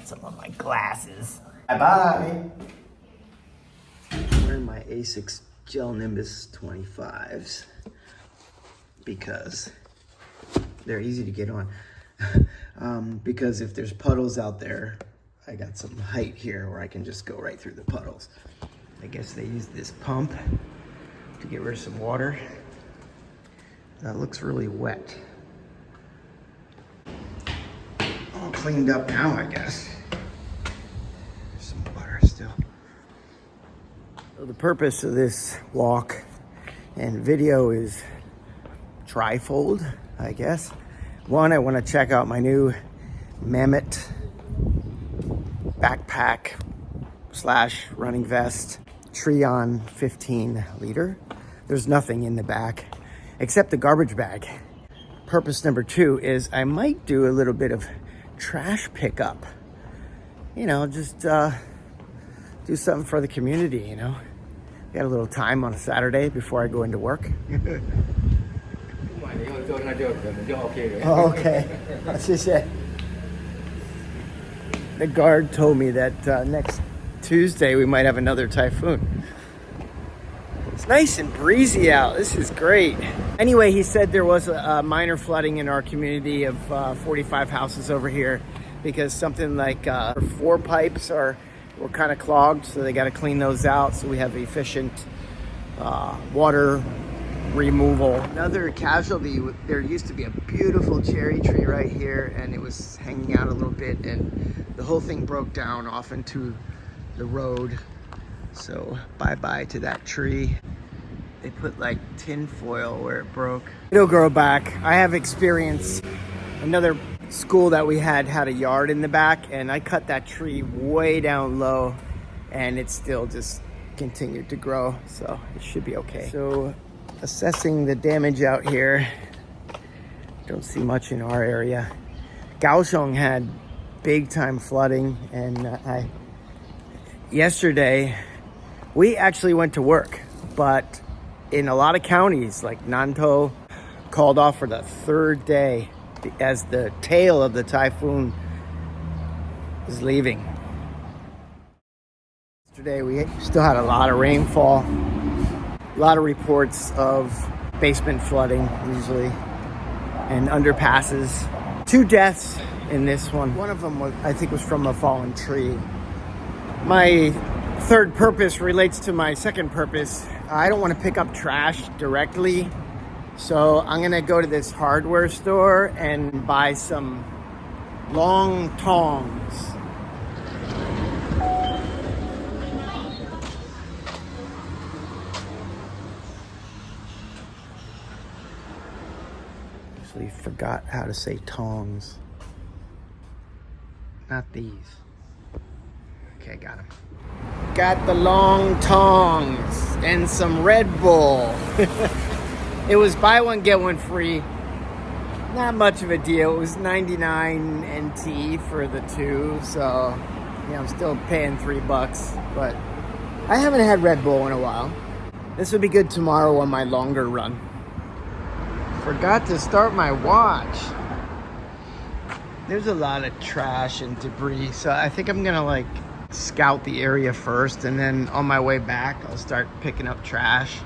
some of my glasses. Bye-bye. I'm wearing my Asics Gel Nimbus 25s because they're easy to get on. Because if there's puddles out there, I got some height here where I can just go right through the puddles. I guess they use this pump to get rid of some water. That looks really wet. All cleaned up now, I guess. There's some water still. So the purpose of this walk and video is trifold, I guess. One, I want to check out my new MAMMUT backpack / running vest Trion 15 liter. There's nothing in the back except the garbage bag. Purpose number 2 is I might do a little bit of trash pickup. You know, just do something for the community, you know. Got a little time on a Saturday before I go into work. Oh, okay. 谢谢. The guard told me that next Tuesday we might have another typhoon. It's nice and breezy out. This is great. Anyway, he said there was a minor flooding in our community of 45 houses over here because something like 4 pipes were kind of clogged, so they got to clean those out so we have efficient water removal. Another casualty, there used to be a beautiful cherry tree right here and it was hanging out a little bit and the whole thing broke down off into the road. So bye-bye to that tree. They put like tin foil where it broke. It'll grow back. I have experience. Another school that we had a yard in the back and I cut that tree way down low and it still just continued to grow. So it should be okay. So assessing the damage out here. Don't see much in our area. Kaohsiung had big time flooding and yesterday we actually went to work, but in a lot of counties like Nantou called off for the 3rd day as the tail of the typhoon is leaving. Yesterday we still had a lot of rainfall, a lot of reports of basement flooding usually and underpasses. 2 deaths in this one. One of them I think was from a fallen tree. My third purpose relates to my second purpose. I don't want to pick up trash directly, so I'm gonna go to this hardware store and buy some long tongs. Actually forgot how to say tongs. Not these. Okay, got them. Got the long tongs and some Red Bull. It was buy one, get one free. Not much of a deal. It was 99 NT for the 2. So, yeah, I'm still paying $3, but I haven't had Red Bull in a while. This would be good tomorrow on my longer run. Forgot to start my watch. There's a lot of trash and debris, so I think I'm gonna like scout the area first, and then on my way back I'll start picking up trash.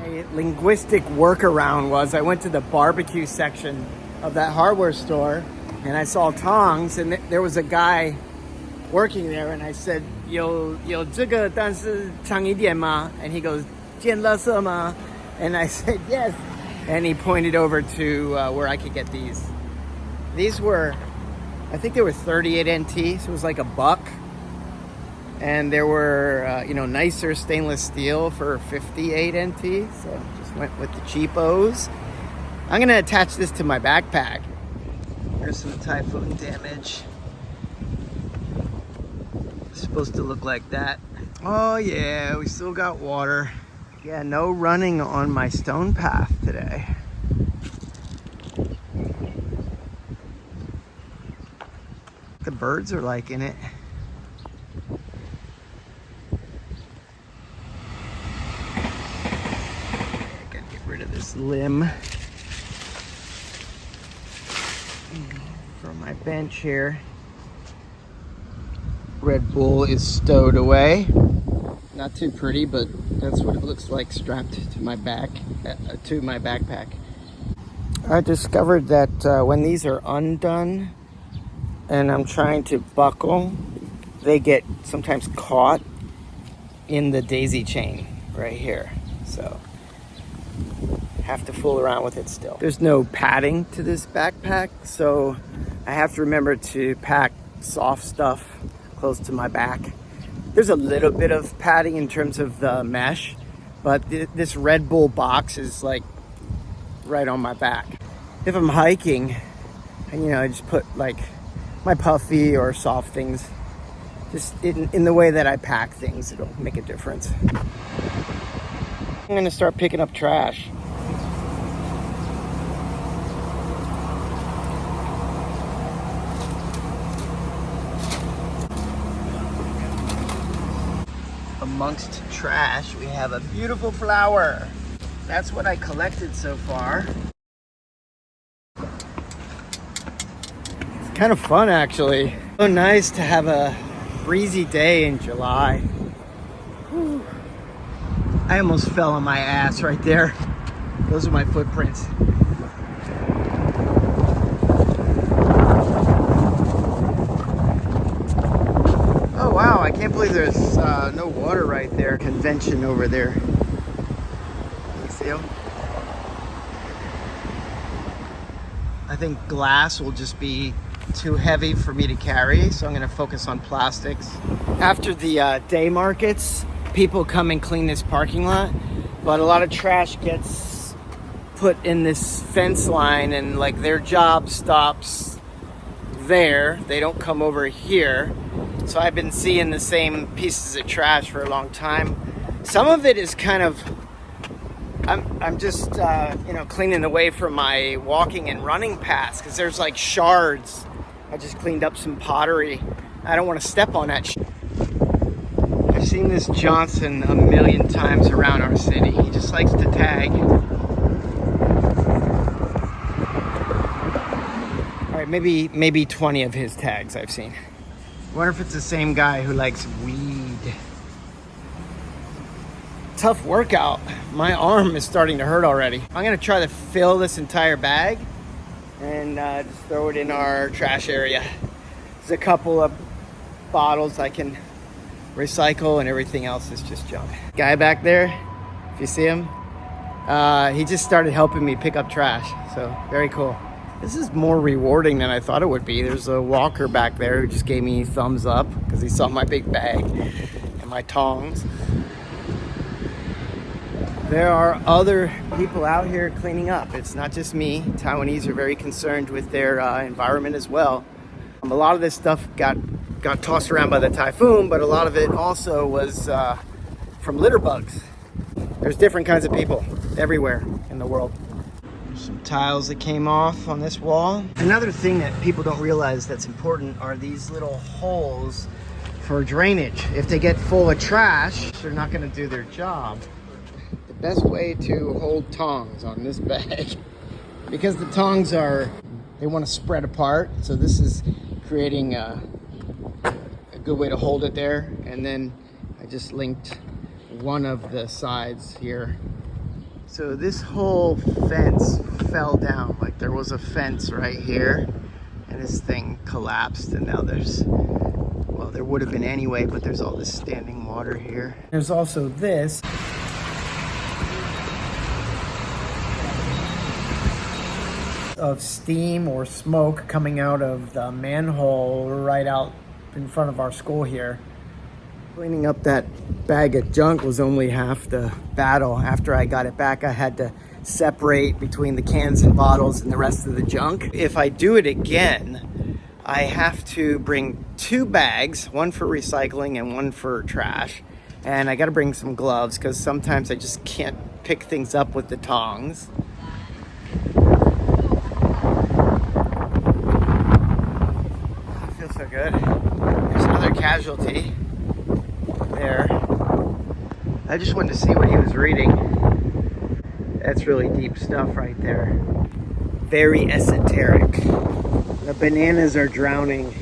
A linguistic workaround was I went to the barbecue section of that hardware store and I saw tongs, and there was a guy working there, and I said, 有这个但是长一点吗? And he goes, 捡垃圾吗? And I said yes, and he pointed over to where I could get these. These were, I think they were 38 NT, so it was like $1. And there were, nicer stainless steel for 58 NT. So just went with the cheapos. I'm gonna attach this to my backpack. Here's some typhoon damage. It's supposed to look like that. Oh yeah, we still got water. Yeah, no running on my stone path today. The birds are liking it. Gotta get rid of this limb from my bench here. Red Bull is stowed away. Not too pretty, but that's what it looks like strapped to my back, to my backpack. I discovered that when these are undone and I'm trying to buckle, they get sometimes caught in the daisy chain right here. So have to fool around with it still. There's no padding to this backpack, so I have to remember to pack soft stuff close to my back. There's a little bit of padding in terms of the mesh, but this Red Bull box is like right on my back. If I'm hiking, and I just put like my puffy or soft things, just in the way that I pack things, it'll make a difference. I'm gonna start picking up trash. Amongst trash, we have a beautiful flower. That's what I collected so far. It's kind of fun, actually. So nice to have a breezy day in July. Whew. I almost fell on my ass right there. Those are my footprints. Oh wow, I can't believe there's no water right there. Convention over there. You see them? I think glass will just be too heavy for me to carry, so I'm going to focus on plastics. After the day markets, people come and clean this parking lot, but a lot of trash gets put in this fence line, and like their job stops there. They don't come over here. So I've been seeing the same pieces of trash for a long time. Some of it is kind of, I'm just cleaning away from my walking and running paths, because there's like shards. I just cleaned up some pottery. I don't want to step on that. I've seen this Johnson a million times around our city. He just likes to tag. All right, maybe 20 of his tags I've seen. I wonder if it's the same guy who likes weed. Tough workout. My arm is starting to hurt already. I'm gonna try to fill this entire bag and just throw it in our trash area. There's a couple of bottles I can recycle, and everything else is just junk. Guy back there, if you see him, he just started helping me pick up trash, so very cool. This is more rewarding than I thought it would be. There's a walker back there who just gave me thumbs up because he saw my big bag and my tongs. There are other people out here cleaning up. It's not just me. Taiwanese are very concerned with their environment as well. A lot of this stuff got tossed around by the typhoon, but a lot of it also was from litter bugs. There's different kinds of people everywhere in the world. Some tiles that came off on this wall. Another thing that people don't realize that's important are these little holes for drainage. If they get full of trash, they're not going to do their job. The best way to hold tongs on this bag, because the tongs they want to spread apart, so this is creating a good way to hold it there. And then I just linked one of the sides here. So this whole fence fell down. Like there was a fence right here, and this thing collapsed, and now there would have been anyway, but there's all this standing water here. There's also this. Of steam or smoke coming out of the manhole right out in front of our school here. Cleaning up that bag of junk was only half the battle. After I got it back, I had to separate between the cans and bottles and the rest of the junk. If I do it again, I have to bring 2 bags, one for recycling and one for trash. And I got to bring some gloves because sometimes I just can't pick things up with the tongs. I feel so good. There's another casualty. There. I just wanted to see what he was reading. That's really deep stuff right there. Very esoteric. The bananas are drowning.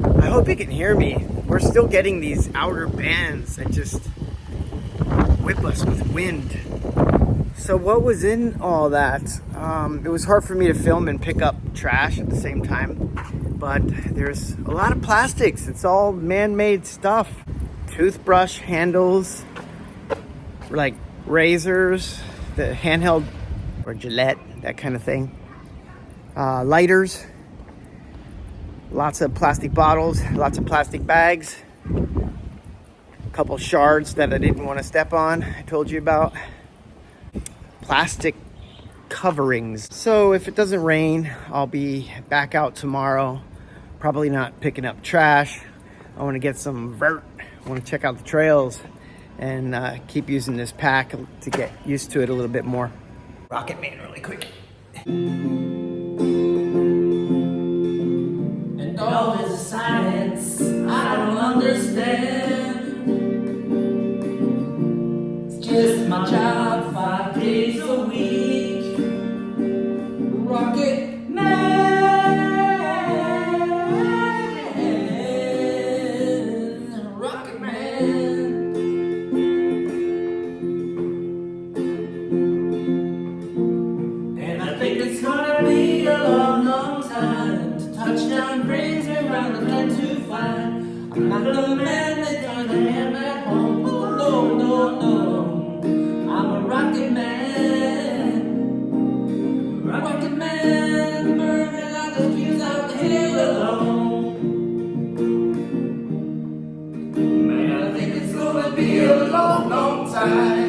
I hope you can hear me. We're still getting these outer bands that just whip us with wind. So what was in all that? It was hard for me to film and pick up trash at the same time, but there's a lot of plastics. It's all man-made stuff. Toothbrush handles, like razors, the handheld or Gillette, that kind of thing. Lighters, lots of plastic bottles, lots of plastic bags, a couple shards that I didn't want to step on, I told you about. Plastic coverings. So if it doesn't rain, I'll be back out tomorrow. Probably not picking up trash. I want to get some vert. I want to check out the trails and keep using this pack to get used to it a little bit more. Rocket Man really quick. And all this science I don't understand. It's just my job 5 days a week. Rocket Man, Rocket Man. And I think it's gonna be a long, long time. Touchdown brings me round the bend to find I'm not the man that turns the hand back home. Oh, no, no, no. I'm a rocket man. Rocket man, burning out the fuse out the hill alone. Man, I think it's gonna be a long, long time.